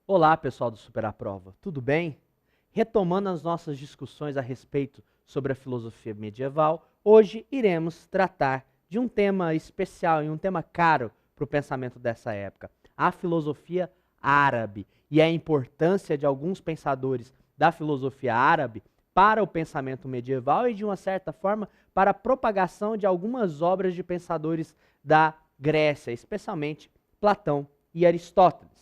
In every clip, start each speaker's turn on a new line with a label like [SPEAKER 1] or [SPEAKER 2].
[SPEAKER 1] Olá, pessoal do Super Aprova, tudo bem? Retomando as nossas discussões a respeito sobre a filosofia medieval, hoje iremos tratar de um tema especial e um tema caro para o pensamento dessa época, a filosofia árabe e a importância de alguns pensadores da filosofia árabe para o pensamento medieval e, de uma certa forma, para a propagação de algumas obras de pensadores da Grécia, especialmente Platão e Aristóteles.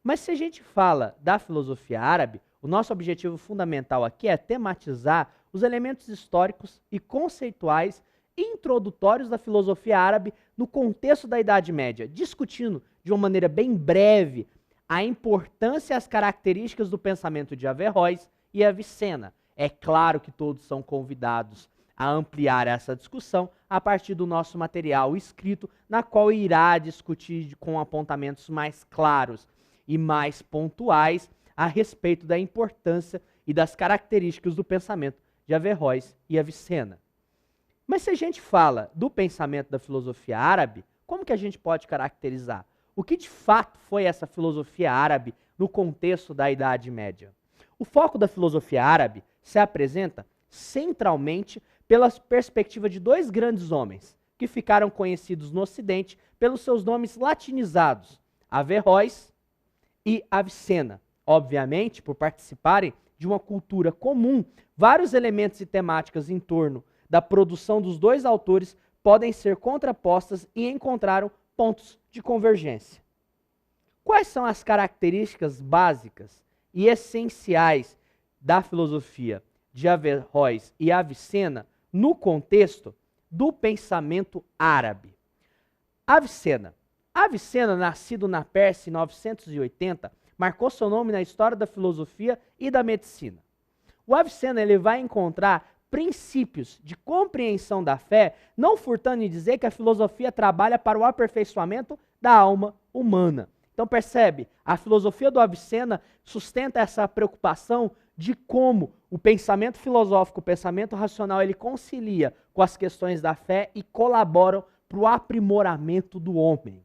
[SPEAKER 1] Mas se a gente fala da filosofia árabe, o nosso objetivo fundamental aqui é tematizar os elementos históricos e conceituais introdutórios da filosofia árabe no contexto da Idade Média, discutindo de uma maneira bem breve a importância e as características do pensamento de Averroes e Avicena. É claro que todos são convidados a ampliar essa discussão a partir do nosso material escrito, na qual irá discutir com apontamentos mais claros e mais pontuais a respeito da importância e das características do pensamento de Averroes e Avicena. Mas se a gente fala do pensamento da filosofia árabe, como que a gente pode caracterizar? O que de fato foi essa filosofia árabe no contexto da Idade Média? O foco da filosofia árabe se apresenta centralmente pela perspectiva de dois grandes homens, que ficaram conhecidos no Ocidente pelos seus nomes latinizados, Averroes e Avicena, obviamente, por participarem de uma cultura comum, vários elementos e temáticas em torno da produção dos dois autores podem ser contrapostas e encontraram pontos de convergência. Quais são as características básicas e essenciais da filosofia de Averroes e Avicena no contexto do pensamento árabe? Avicena, nascido na Pérsia em 980, marcou seu nome na história da filosofia e da medicina. O Avicena ele vai encontrar princípios de compreensão da fé, não furtando em dizer que a filosofia trabalha para o aperfeiçoamento da alma humana. Então percebe, a filosofia do Avicena sustenta essa preocupação de como o pensamento filosófico, o pensamento racional, ele concilia com as questões da fé e colaboram para o aprimoramento do homem.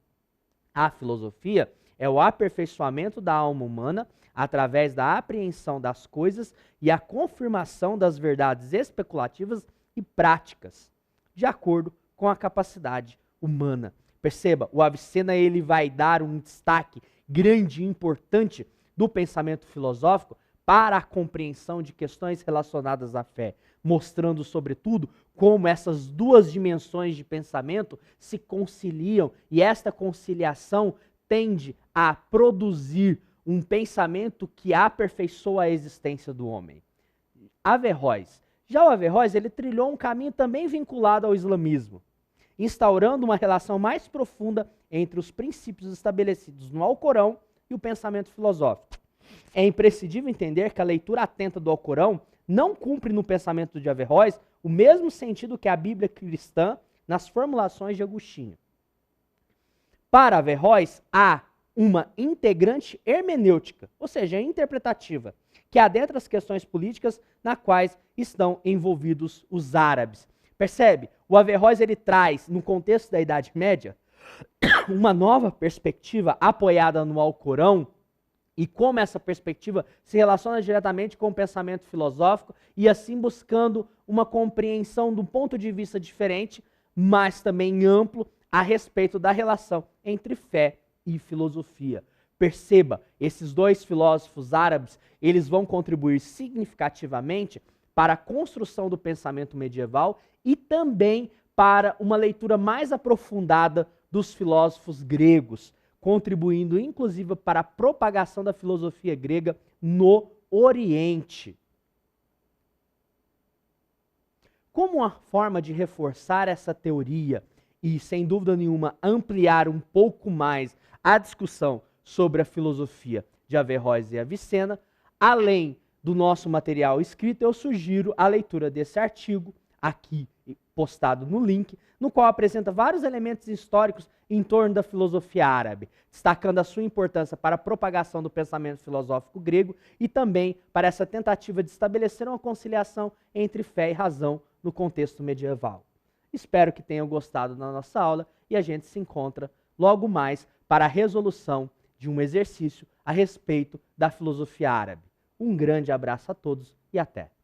[SPEAKER 1] A filosofia é o aperfeiçoamento da alma humana através da apreensão das coisas e a confirmação das verdades especulativas e práticas, de acordo com a capacidade humana. Perceba, o Avicena ele vai dar um destaque grande e importante do pensamento filosófico para a compreensão de questões relacionadas à fé, mostrando, sobretudo, como essas duas dimensões de pensamento se conciliam e esta conciliação tende a produzir um pensamento que aperfeiçoa a existência do homem. Averroes. Já o Averroes, ele trilhou um caminho também vinculado ao islamismo, instaurando uma relação mais profunda entre os princípios estabelecidos no Alcorão e o pensamento filosófico. É imprescindível entender que a leitura atenta do Alcorão não cumpre no pensamento de Averroes o mesmo sentido que a Bíblia cristã nas formulações de Agostinho. Para Averroes, há uma integrante hermenêutica, ou seja, interpretativa, que adentra as questões políticas na quais estão envolvidos os árabes. Percebe? O Averroes ele traz, no contexto da Idade Média, uma nova perspectiva apoiada no Alcorão, e como essa perspectiva se relaciona diretamente com o pensamento filosófico e assim buscando uma compreensão de um ponto de vista diferente, mas também amplo, a respeito da relação entre fé e filosofia. Perceba, esses dois filósofos árabes, eles vão contribuir significativamente para a construção do pensamento medieval e também para uma leitura mais aprofundada dos filósofos gregos, contribuindo inclusive para a propagação da filosofia grega no Oriente. Como uma forma de reforçar essa teoria e, sem dúvida nenhuma, ampliar um pouco mais a discussão sobre a filosofia de Averroes e Avicena, além do nosso material escrito, eu sugiro a leitura desse artigo, aqui postado no link, no qual apresenta vários elementos históricos em torno da filosofia árabe, destacando a sua importância para a propagação do pensamento filosófico grego e também para essa tentativa de estabelecer uma conciliação entre fé e razão no contexto medieval. Espero que tenham gostado da nossa aula e a gente se encontra logo mais para a resolução de um exercício a respeito da filosofia árabe. Um grande abraço a todos e até!